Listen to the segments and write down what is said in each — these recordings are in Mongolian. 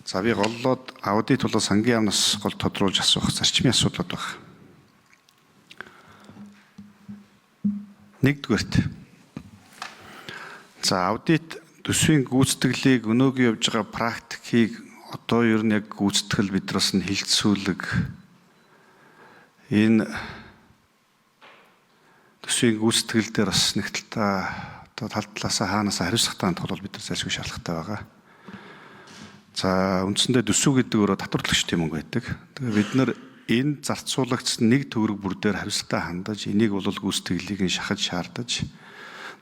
За би голлоод аудит болоо сангийн яамнаас гол тодруулж асуух зарчмын асуудлууд байна. Нэгдүгээрт. За аудит төсвийн гүйцэтгэлийг өнөөгийн явж байгаа практикийг одоо ер нь яг гүйцэтгэл бидраас нь хилцүүлэг энэ төсвийн гүйцэтгэл дээр бас нэг одоо тал талаасаа хаанаас хариуцлагатай тул бид нар зайлшгүй шаардлагатай байгаа. За үндсэндээ төсөв гэдэг өөрөө татварлагчдын мөнгө байдаг. Тэгээ бид нар энэ зарцуулагдсан нэг төгрөг бүр дээр хариуцлагатай хандаж энийг бол гүйцэтгэлийг нь шахаж шаардаж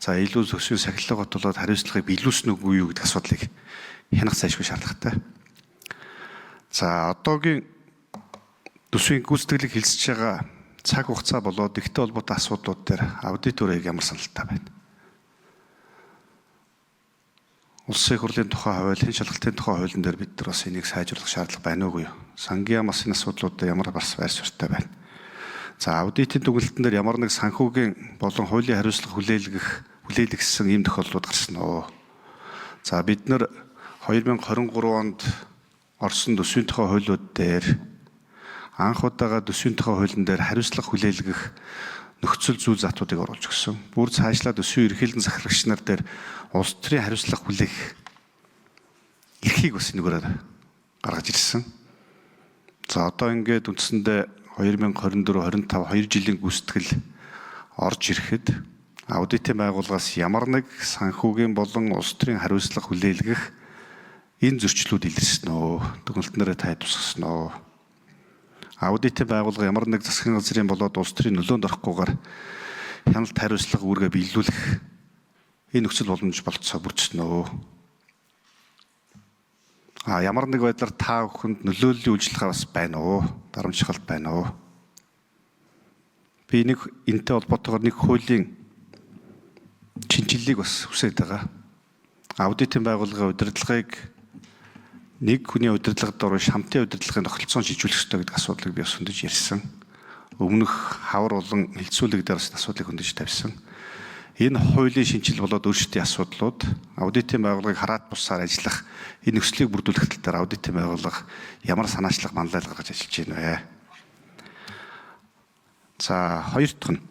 за илүү төсвийн сахилгаагаа тулаад хариуцлагыг биелүүлсэн үгүй юу гэдэг асуудлыг хянах зайлшгүй шаардлагатай. За одоогийн төсвийн гүйцэтгэлийг хилцэж байгаа цаг хугацаа болоод ихтэй холбоотой асуудлууд дээр аудиторыг ямар саналтай байна? Улсын их хурлын тухай хууль, хэн шалгалтын тухай хуулийн дээр бид нар бас энийг сайжруулах шаардлага байна уугүй юу? Сангийн яамны асуудлуудад ямар байр суурьтай байна? За аудитын дүгнэлтэн дээр ямар нэг санхүүгийн болон хуулийн хариуцлага хүлээлгсэн ийм тохиолдлууд гарсан уу? За бид нар 2023 онд орсон төсвийн тухай хуулиуд дээр анх удаага төсвийн тухай хуулийн дээр хариуцлага хүлээлгэх нөхцөл зүйл затуудыг оруулж өгсөн. Бүр цаашлаад төсвийн ерөнхийлөн захирагч нар дээр улс төрийн хариуцлага хүлээх эрхийг бас нэгээрээ гаргаж ирсэн. За одоо ингээд үндсэндээ 2024-25 2 жилийн гүйцэтгэл орж ирэхэд аудитын байгууллагаас ямар нэг санхүүгийн болон улс төрийн хариуцлага хүлээлгэх энэ зөрчлүүд илэрсэн үү? Дүгнэлтнээрээ та тусгасан уу? Аудитын байгууллага ямар нэг засгийн газрын болоод улс төрийн нөлөөнд орохгүйгээр хяналт хариуцлага үүргээ биелүүлэх энэ нөхцөл боломж болцоо бүрдсэн үү? Ямар нэг байдлаар та бүхэнд нөлөөллийн үйлчлэгээ бас байна уу? Дарамтшилт байна уу? Би нэг энэтэй холбоотойгоор нэг хуулийн шинжилгээг бас хүсэж байгаа. Аудитын байгууллагын удирдлагыг нэг хүний удирдлагад орон шамтын удирдлагын тогтолцоон шийдвэрлэх ёстой гэдэг асуудлыг би бас хөндөж ярьсан. Өмнөх хавар болон хилцүүлэг дээр бас асуудлыг хөндөж тавьсан. Энэ хуулийн шинжил болоод өөрсдийн асуудлууд аудитын байгууллагыг хараад бусаар ажиллах энэ нөхцөлийг бүрдүүлэх тал дээр аудитын байгууллага ямар санаачлах манлайлал гаргаж ажиллаж байна вэ? За хоёр дахь нь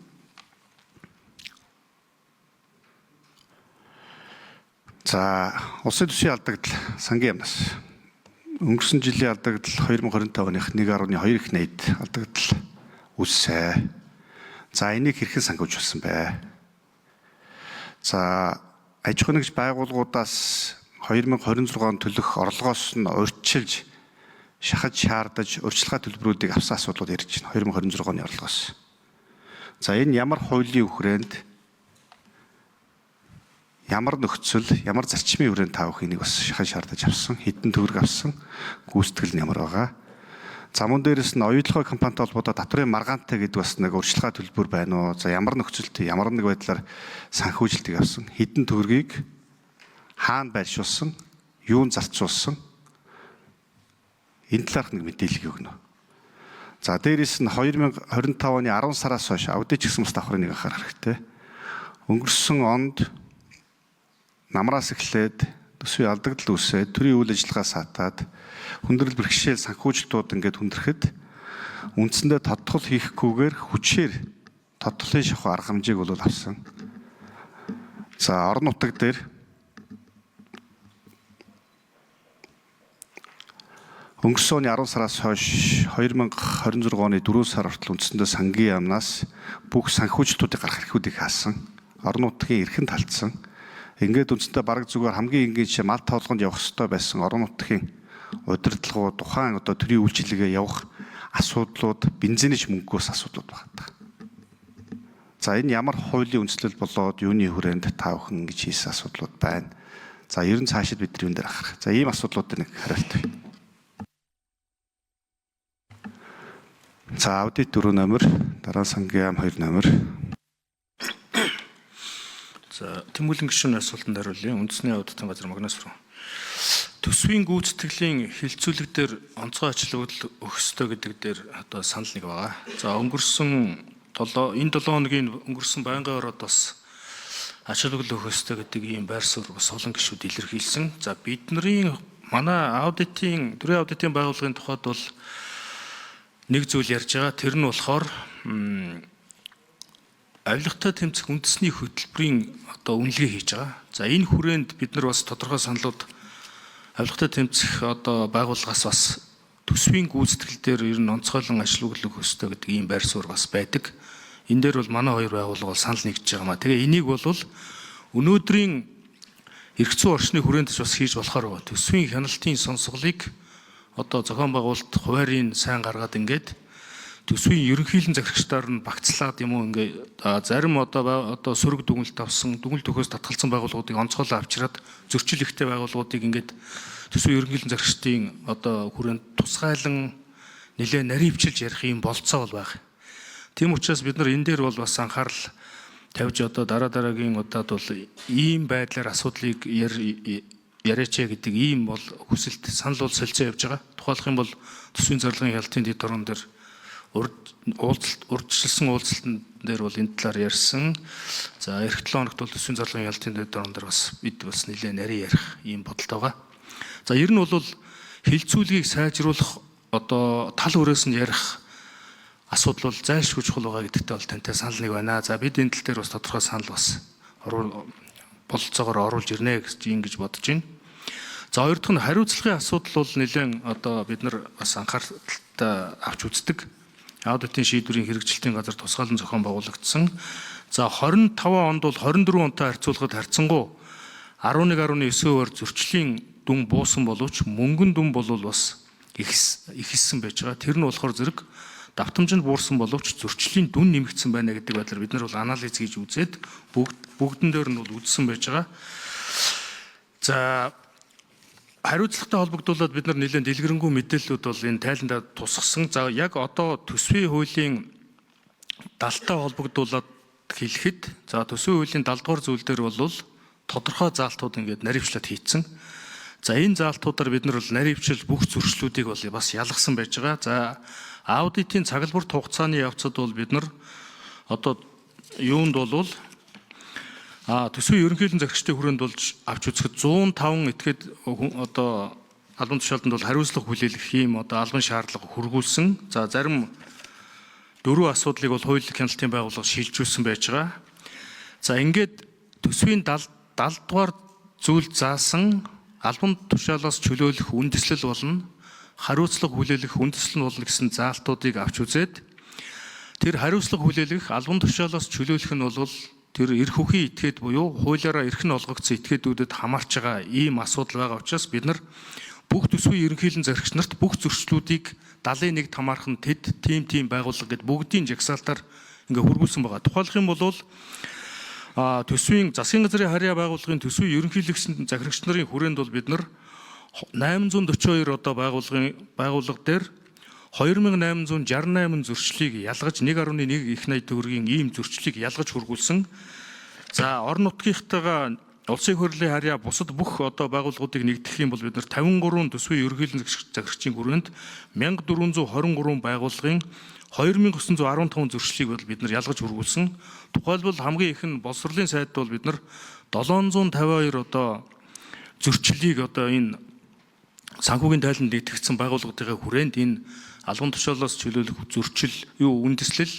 за улсын төсвийн алдагдал сангийн яамнаас өнгөрсөн жилийн алдагдал 2025 оных 1.2 их найд алдагдал үүссэн. За энийг хэрхэн санхүүж болсон бэ? За аж ахуй нэгж байгууллагуудаас 2026 он төлөх орлогоос нь урьдчилж шахаж шаардаж урьдчилгаа төлбөрүүдийг авсан асуудлууд ярьж байна. 2026 оны орлогоос. За энэ ямар хуулийн үхрээнд ямар нөхцөл, ямар зарчмын хүрээнд та бүхэн энийг бас шахаж шаардаж авсан, хэдэн төгрөг авсан, гүйцэтгэл нь ямар байгаа. За мөн дээрээс нь оюутлогын компанитай холбоотой татврын маргаантай гэдэг бас нэг урьдчилгаа төлбөр байна уу? За ямар нөхцөлтэй, ямар нэг байдлаар санхүүжилтийг авсан, хэдэн төгрөгийг хаана байршуулсан, юунд зарцуулсан энэ талаарх нэг мэдээлэл өгнө. За дээрээс нь 2025 оны 10 сараас хойш аудит гэсэн бас давхрын нэг анхаарах хэрэгтэй. Өнгөрсөн онд намраас эхлээд төсвийн алдагдал үүсээд төрийн үйл ажиллагаа саатаад хүндрэл бэрхшээл санхүүжилтууд ингээд хүндрэхэд үндсэндээ тодтгол хийхгүйгээр хүчээр тодтголын шахуу арга хэмжээг бол авсан. За орон нутаг дээр өнгөрсөн оны 10 сараас хойш 2026 оны 4 сар хүртэл үндсэндээ сангийн яамнаас бүх санхүүжилтуудыг гаргах эрхүүдийг хаасан. Орон нутгийн эрхэнд талдсан. Ингээд үндсэндээ бараг зүгээр хамгийн энгийн жишээ мал тоолгонд явах ёстой байсан орон нутгийн удирдлагууд тухайн одоо төрийн үйлчилгээгээ явах асуудлууд бензиний мөнгөөс асуудлууд байна. За энэ ямар хуулийн үндслэл болоод юуны хүрээнд та бүхэн ингэж хийсэн асуудлууд байна. За ер нь цаашид бид нар юун дээр анхаарах. За ийм асуудлуудыг нэг хариулт бий. За аудит 4 номер, дараа сангийн яам 2 номер. За тэмүүлэн гишүүний асуултанд хариулъя. Үндэсний аудитын газар Магнас руу. Төсвийн гүйцэтгэлийн хилцүүлэг дээр онцгой ачлал өгөх ёстой гэдэг дээр одоо санал нэг байгаа. За өнгөрсөн энэ 7 хоногийн өнгөрсөн байнгын ороод бас ачлал өгөх ёстой гэдэг ийм байр суурь бас олон гишүүд илэрхийлсэн. За бидний манай төрийн аудитын байгууллагын тухайд бол нэг зүйл ярьж байгаа. Тэр нь болохоор авилгатай тэмцэх үндэсний хөтөлбөрийн үнэлгээ хийж байгаа. За энэ хүрээнд бид нар бас тодорхой саналууд авилгатай тэмцэх байгууллагаас бас төсвийн гүйцэтгэл дээр ер нь онцгойлон ажилуулах хөстэй гэдэг ийм байр суурь бас байдаг. Энэ дээр бол манай хоёр байгууллага бол санал нэгдэж байгаа маа. Тэгээ энийг бол өнөөдрийн эрх зүйн орчны хүрээнд ч бас хийж болохоор байна. Төсвийн хяналтын сонсголыг зохион байгуулалт хуваарийг сайн гаргаад ингээд төсвийн ерөнхийлөн захирагчдаар нь багцлаад юм уу ингээд зарим сөрөг дүгнэлт авсан дүгнэлт өгөхөөс татгалзсан байгууллагуудыг онцгойлон авчираад зөрчил ихтэй байгууллагуудыг ингээд төсвийн ерөнхийлөн захирагчдын хүрээнд тусгайлан нэлээд нарийн хвчилж ярих юм болцоо бол байгаа. Тийм учраас бид нар энэ дээр бол бас анхаарал тавьж дараагийн удаад бол ийм байдлаар асуудлыг яриач гэдэг ийм бол хүсэлт санал бол солилцоо явж байгаа. Тухайлх юм бол төсвийн зорилгын хяналтын дэд орон дээр урьдчилсан уулзалтын дээр бол энэ талаар ярьсан. За эх 7 хоногт бол төсвийн зорилгын хяналтын дэд орон дээр бас бид бас нэлээд нарийн ярих ийм бодолтой байгаа. За ер нь бол хилцүүлгийг сайжруулах тал өрөөс нь ярих асуудал бол зайлшгүй чухал байгаа гэдэгтээ бол тантай санал нэг байна. За бид энэ тал дээр бас тодорхой санал бас бололцоогоор оруулж ирнэ гэж бодож байна. За хоёр дахь нь хариуцлагын асуудал бол нэлээд бид нар бас анхааралтай авч үздэг. Аудитын шийдвэрийн хэрэгжилтийн газар тусгаалan зохион байгуулагдсан. За 25 онд бол 24 онтой харьцуулахад харьцангуй 11.9%-аар зөрчлийн дүн буусан боловч мөнгөн дүн бол бас ихссэн байж байгаа. Тэр нь болохоор зэрэг давтамжинд буурсан боловч зөрчлийн дүн нэмэгдсэн байна гэдэг байдлаар бид нар бол анализ хийж үзээд бүгдэн дээр нь бол үзсэн байж байгаа. За хариуцлагатай холбогдуулаад бид нар нэлээд дэлгэрэнгүй мэдээллүүд бол энэ тайландаа тусгасан. За яг төсвийн хуулийн 70-тай холбогдуулаад хэлэхэд төсвийн хуулийн 70 дугаар зүйл дээр бол тодорхой заалтууд ингээд наривчлаад хийцэн. За энэ заалтуудаар бид нар бол наривчил бүх зөрчлүүдийг бол бас ялгасан байж байгаа. За аудитын цаглбарт хугацааны явцад бол бид нар юунд бол төсвийн ерөнхийлөн захирагчдын хүрээнд болж авч үзэхэд 105 этгээд албан тушаалтанд бол хариуцлага хүлээлгэх ийм албан шаардлага хургуулсан. За зарим 4 асуудлыг бол хууль хяналтын байгууллага шилжүүлсэн байж байгаа. За ингээд төсвийн 70 дугаар зүйл заасан албан тушаалаас чөлөөлөх үндэслэл болно. Хариуцлага хүлээлгэх үндэслэл болно гэсэн заалтуудыг авч үзээд тэр хариуцлага хүлээлгэх албан тушаалаас чөлөөлөх нь бол тэр эрх үхийн этгээд буюу хуулиараа эрх нь олгогдсон этгээдүүдэд хамаарч байгаа ийм асуудал байгаа учраас бид нар бүх төсвийн ерөнхийлөн захирагч нарт бүх зөрчлүүдийг 71 хамаархан тийм байгууллага гэд бүгдийн жагсаалтаар ингээ хургуулсан байгаа. Тухайлх юм бол төсвийн засгийн газрын харьяа байгууллагын төсвийн ерөнхийлөгчсөн захирагч нарын хүрээнд бол бид нар 842 байгууллага дээр 2868 зөрчлийг ялгаж 1.1 их найт төгрөгийн ийм зөрчлийг ялгаж хургуулсан. За орон нутгийнхтайгаа улсын хурлын харьяа бусад бүх байгууллагуудыг нэгтгэх юм бол бид нар 53 төсвийн ерөнхийлөн захирагчийн хүрээнд 1423 байгууллагын 2915 зөрчлийг бол бид нар ялгаж хургуулсан. Тухайлбал хамгийн их нь боловсролын сайд бол бид нар 752 зөрчлийг энэ санхүүгийн тайланд нэгтгэгдсэн байгууллагуудын хүрээнд энэ албан тушаалаас чөлөөлөх зөрчил үндэслэл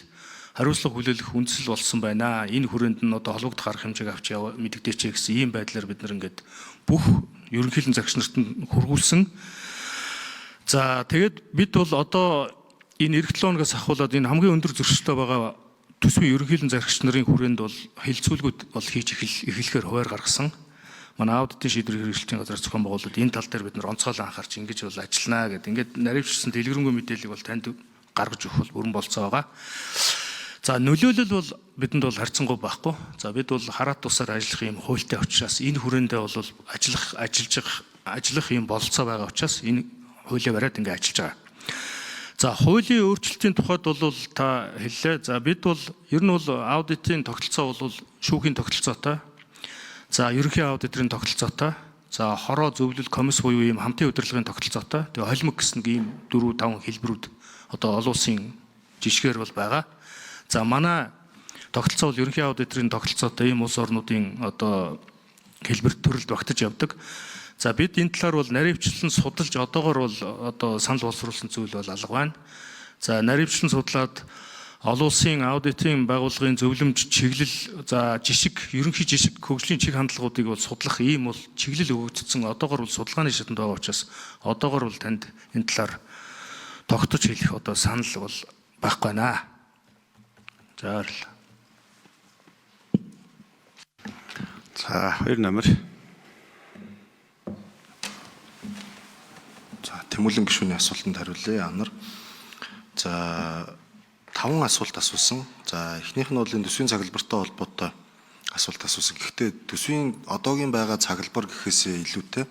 хариуцлага хүлээлгэх үндэслэл болсон байна. Энэ хүрээнд нь холбогдох арга хэмжээг авч мэдэгдээч гэсэн ийм байдлаар бид нар ингээд бүх ерөнхийлөн захирагч нарт нь хургуулсан. За тэгээд бид бол энэ эх 7 хоногоос ахуулаад энэ хамгийн өндөр зөрчилтэй байгаа төсвийн ерөнхийлөн захирагч нарын хүрээнд бол хилцүүлгүүд бол хийж эхлэхээр хуваар гаргасан. Манай аудитын шийдвэрийн хэрэгжилтийн газар зохион байгуулалт энэ тал дээр бид нар онцгойлон анхаарч ингэж бол ажиллана гэдэг. Ингээд наривчсан дэлгэрэнгүй мэдээллийг бол танд гаргаж өгөх бол бүрэн болцоо байгаа. За нөлөөлөл бол бидэнд бол харьцангуй байхгүй. За бид бол хараат тусаар ажиллах юм хуультай учраас энэ хүрээндээ бол ажиллах юм болцоо байгаа учраас энэ хуулиа бариад ингээд ажиллаж байгаа. За хуулийн өөрчлөлтийн тухайд бол та хэллээ. За бид бол ер нь бол аудитын тогтолцоо бол шүүхийн тогтолцоотой. За ерөнхий аудиторын тогтолцоотой. За хороо зөвлөл комисс буюу ийм хамтын удирдлагын тогтолцоотой. Тэгээ холимог гэсэн ийм 4-5 хэлбэрүүд олон улсын жишгээр бол байгаа. За манай тогтолцоо бол ерөнхий аудиторын тогтолцоотой ийм улс орнуудын хэлбэр төрөлд багтаж явдаг. За бид энэ талаар бол наривчлан судалж одоогор бол одоо санал боловсруулсан зүйл бол алга байна. За наривчлан судлаад олон улсын аудитын байгууллагын зөвлөмж чиглэл за жишг ерөнхий жишг хөгжлийн чиг хандлагуудыг бол судлах ийм бол чиглэл өгөгдсөн одоогор бол судалгааны шатанд байгаа учраас одоогор бол танд энэ талаар тогтож хэлэх одоо санал бол байхгүй байна. За баярлалаа. За 2 номер. За Тэмүүлэн гишүүний асуултанд хариулъя. Анар. За 5 асуулт асуусан. За эхнийх нь бол энэ төсвийн цаглбартай холбоотой асуулт асуусан. Гэхдээ төсвийн одоогийн байгаа цаглбар гэхээсээ илүүтэй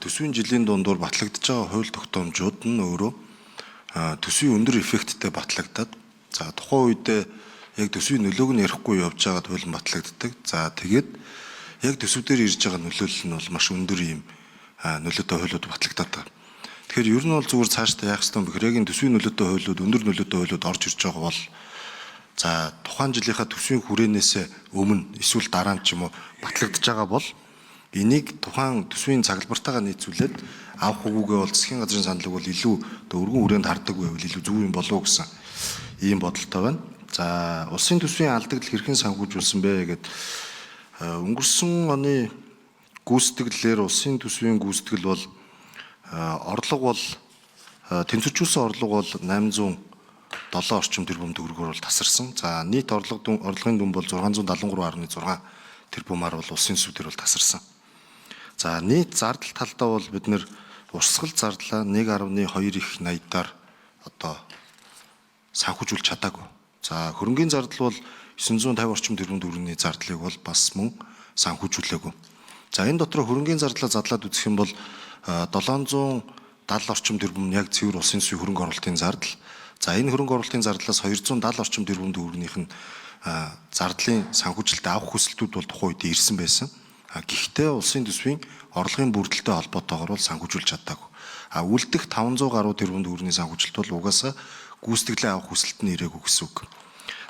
төсвийн жилийн дундуур батлагдж байгаа хууль тогтоомжууд нь өөрөө төсвийн өндөр эффекттэй батлагдаад за тухайн үедээ яг төсвийн нөлөөг нь ярихгүй явж байгаад хууль нь батлагддаг. За тэгээд яг төсөв дээр ирж байгаа нөлөөлөл нь бол маш өндөр юм нөлөөтэй хуулиуд батлагдаад байгаа. Тэгэхээр ер нь бол зүгээр цаашдаа яах ёстой юм бэхээр яг энэ төсвийн нөлөөтэй хуулиуд өндөр нөлөөтэй хуулиуд орж ирж байгаа бол за тухайн жилийнхаа төсвийн хүрээнээс өмнө эсвэл дараа нь ч юм уу батлагдж байгаа бол энийг тухайн төсвийн цаглбартайгаа нийцүүлээд авах үгүйгээ бол засгийн газрын саналыг бол илүү өргөн хүрээнд хардаг байвал илүү зөв юм болов уу гэсэн ийм бодолтой байна. За улсын төсвийн алдагдал хэрхэн санхүүжүүлсэн бэ гэгээд өнгөрсөн оны гүйцэтгэлээр улсын төсвийн гүйцэтгэл бол орлого бол тэнцвэржүүлсэн орлого бол 807 орчим тэрбум төгрөгөөр бол тасарсан. За нийт орлогын дүн бол 673.6 тэрбумаар бол улсын төсөв дээр бол тасарсан. За нийт зардал талдаа бол бид нэр урсгал зардлаа 1.2 их 80-аар одоо санхүүжүүлж чадаагүй. За хөрөнгийн зардал бол 950 орчим тэрбум төгрөгийн зардлыг бол бас мөн санхүүжүүлээгүй. За энэ дотор хөрөнгийн зардлаа задлаад үзэх юм бол 770 орчим тэрбум яг цэвэр улсын төсвийн хөрөнгө оруулалтын зардал. За энэ хөрөнгө оруулалтын зардлаас 270 орчим тэрбум төгрөгийнх нь зардлын санхүүжилтөд авах хүсэлтүүд бол тухайн үед ирсэн байсан. Гэхдээ улсын төсвийн орлогын бүрдэлтэй холбоотойгоор бол санхүүжүүлж чадаагүй. Үлдэх 500 гаруй тэрбум төгрөгийн санхүүжилт бол угаасаа гүйцэтгэлээ авах хүсэлт нь ирээгүй гэсэн үг.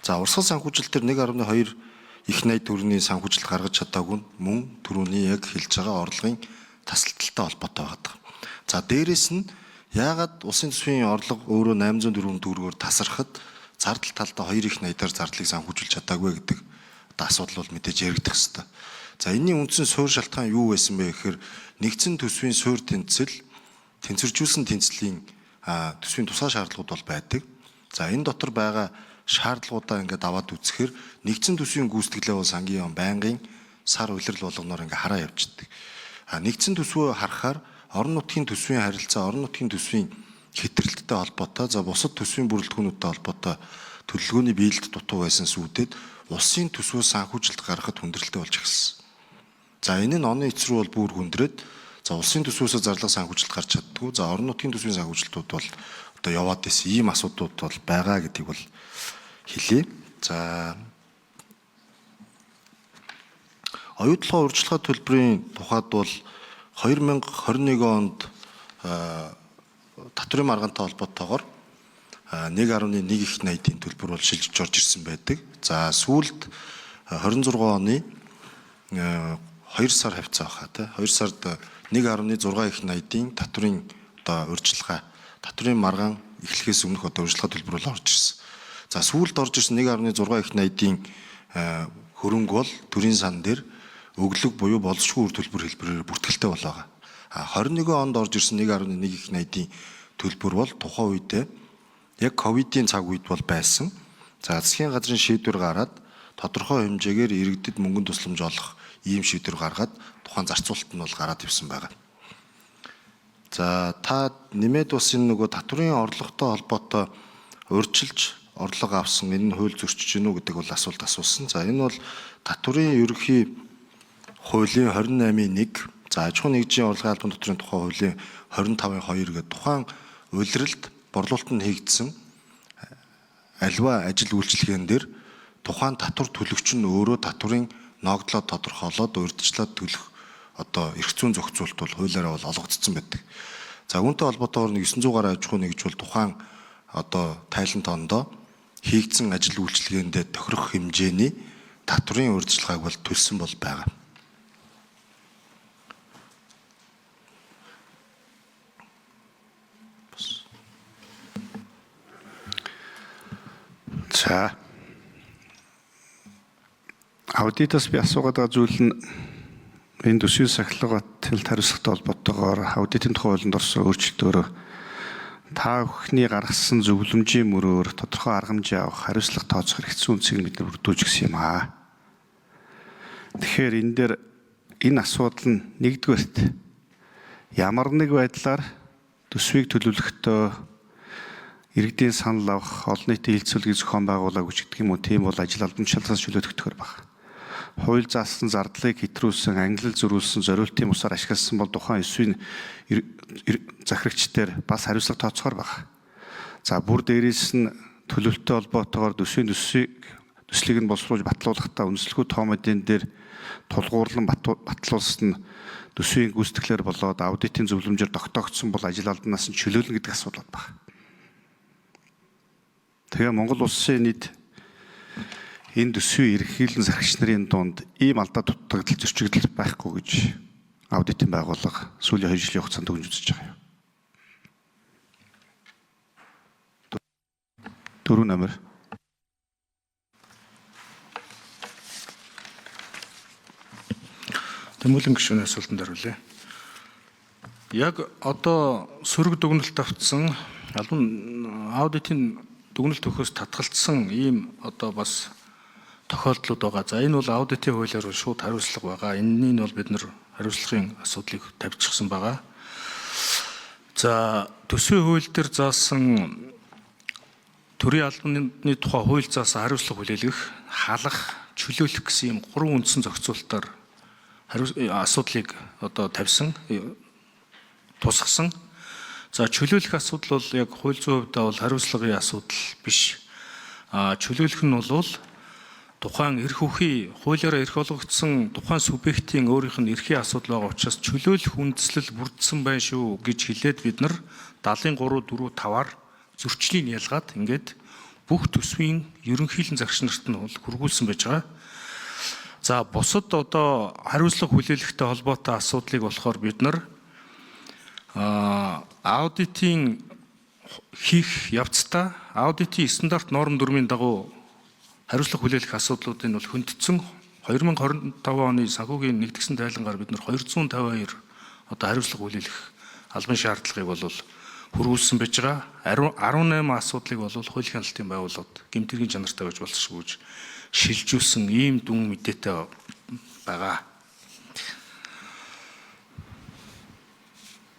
За урсгал санхүүжилтээр 1.2 их 80 төгрөгийн санхүүжилт гаргаж чадаагүй нь мөн түрүүний яг хэлж байгаа орлогын тасалдaltaй холбоотой байдаг. За дээрэс нь яагаад улсын төсвийн орлого өөрөө 804 төгрөгөөр тасархад зардал талдаа 2 их 80-аар зардлыг санхүүжүүлж чадаагүй гэдэг асуудал бол мэдээж яригдах ёстой. За энэний үндсэн суурь шалтгаан юу байсан бэ гэхээр нэгдсэн төсвийн суурь тэнцвэржүүлсэн тэнцлийн төсвийн тусгай шаардлагууд бол байдаг. За энэ дотор байгаа шаардлагуудаа ингээд аваад үзэхээр нэгдсэн төсвийн гүйцэтгэлээ бол сангийн яам байнгын сар улирал болгоноор ингээд хараа явждаг. Нэгдсэн төсвөө харахаар орон нутгийн төсвийн харилцаа, орон нутгийн төсвийн хэтрэлттэй холбоотой, за бусад төсвийн бүрэлдэхүүнүүдтэй холбоотой төлөвлөгөөний биелэлд дутуу байсан сүүдэд улсын төсвөө санхүүжилт гаргахад хүндрэлтэй болж эхэлсэн. За энэ нь оны эцрүү бол бүр хүндрээд за улсын төсвөөсөө зарлага санхүүжилт гарч чаддгүй. За орон нутгийн төсвийн санхүүжилтүүд бол одоо яваад байсан ийм асуудлууд бол байгаа гэдгийг бол хэлье. За оюутлогын урьдчилгаа төлбөрийн тухайд бол 2021 онд татврын маргаантай холбоотойгоор 1.1 их 80-ийн төлбөр бол шилжиж орж ирсэн байдаг. За сүүлд 26 оны 2 сар хавцаа баха тий 2 сард 1.6 их 80-ийн татврын одоо урьдчилгаа татврын маргаан эхлэхээс өмнөх одоо урьдчилгаа төлбөр бол орж ирсэн. За сүүлд орж ирсэн 1.6 их 80-ийн хөрөнгө бол төрийн сан дээр өглөг буюу болзошгүй үр төлбөр хэлбэрээр бүртгэлтэй болоо. 21 онд орж ирсэн 1.1 их 80-ийн төлбөр бол тухайн үедээ яг ковидын цаг үед бол байсан. За засгийн газрын шийдвэр гараад тодорхой хэмжээгээр иргэдэд мөнгөнд тусламж олох ийм шийдвэр гаргаад тухайн зарцуулалт нь бол гараад ирсэн байгаа. За та нэмээд бас энэ нөгөө татврын орлоготой холбоотой урьдчилж орлого авсан энэ нь хууль зөрчиж гинүү гэдэг бол асуулт асуусан. За энэ бол татврын ерөнхий хуулийн 28.1 за аж ахуйн нэгжийн орлогын албан татврын тухай хуулийн 25.2 гэдэг тухайн улиралд борлуулалтанд хийгдсэн альва ажил үйлчилгээн дээр тухайн татвар төлөгч нь өөрөө татврын ногдлоо тодорхойлоод урьдчилаад төлөх одоо эрх зүйн зохицуулалт бол хуулиараа бол олгогдсон байдаг. За үүнтэй холбоотойгоор 900 гаруй аж ахуйн нэгж бол тухайн одоо тайлант ондоо хийгдсэн ажил үйлчилгээндээ тохирох хэмжээний татврын урьдчилгааг бол төлсөн бол байгаа. За. Аудитаас би асуугаад байгаа зүйл нь энэ төсвийн сахилгаат хариуцлагатай холбоотойгоор аудитын тухай хуулинд орсон өөрчлөлтөөр та бүхний гаргасан зөвлөмжийн мөрөөр тодорхой арга хэмжээ авах хариуцлага тооцох хэрэгцээ үнцгийг бид нар бүрдүүлж гисэн юм аа. Тэгэхээр энэ дээр энэ асуудал нь нэгдүгээрт ямар нэг байдлаар төсвийг төлөвлөхдөө иргэдийн санал авах, олон нийтийн хилцүүлгийг зохион байгуулаагүй ч гэдэг юм уу, тийм бол ажил албан тушаалаас чөлөөлөгдөхөр баг. Хууль заасан зардлыг хэтрүүлсэн, ангилал зөрүүлсэн, зориултын усаар ашигласан бол тухайн эсвийн захирагчдаар бас хариуцлага тооцохоор баг. За бүр дээрээс нь төлөвлөлтөй холбоотойгоор төслийг нь боловсруулж батлуулахдаа үндэслэхүй тоомодын дээр тулгуурлан батлуулсан нь төсвийн гүйцэтгэлээр болоод аудитын зөвлөмжөөр тогтоогдсон бол ажил албанаас нь чөлөөлнө гэдэг асуудал баг. Тэгээ Монгол улсын нийт энэ төсвийн ерөнхийлөн зарагч нарын дунд ийм алдаа дутагдал зөрчигдөл байхгүй гэж аудитын байгууллага сүүлийн 2 жилийн хугацаанд дүгнж үзэж байгаа юм. 4 номер. Тэмүүлэн гишүүний асуултанд хариулъя. Яг одоо сөрөг дүгнэлт авсан аудитын дүгнэлт өгөхөөс татгалцсан ийм одоо бас тохиолдлууд байгаа. За энэ бол аудитын хуулиар шууд хариуцлага байгаа. Энэний нь бол бид нар хариуцлагын асуудлыг тавьчихсан байгаа. За төсвийн хууль дээр заасан төрийн албаны тухай хууль заасан хариуцлага хүлээлгэх, халах, чөлөөлөх гэсэн ийм 3 үндсэн зохицуулалтаар асуудлыг одоо тавьсан, тусгасан. За чөлөөлөх асуудал бол яг хууль зүйн хувьдаа бол хариуцлагын асуудал биш. Чөлөөлөх нь бол тухайн эрх үхий хуулиараа эрх олгогдсон тухайн субъектийн өөрийнх нь эрхийн асуудал байгаа учраас чөлөөлөх үндэслэл бүрдсэн байна шүү гэж хэлээд бид нар 73 4 5-аар зөрчлийг ялгаад ингээд бүх төсвийн ерөнхийлөн зарагч нарт нь бол хургуулсан байж байгаа. За бусад одоо хариуцлага хүлээлгэхтэй холбоотой асуудлыг болохоор бид нар аудитын хийх явцдаа аудитын стандарт норм дүрмийн дагуу хариуцлага хүлээлгэх асуудлуудыг бол хүндэтсэн 2025 оны санхүүгийн нэгдсэн тайлангаар бид нар 252 одоо хариуцлага хүлээлгэх албан шаардлагыг бол хөрвүүлсэн байж байгаа. 18 асуудлыг бол хуулийн хяналтын байгууллагад гэмтэргийн чанартай байж болзошгүй гэж шилжүүлсэн ийм дүн мэдээтэй байгаа.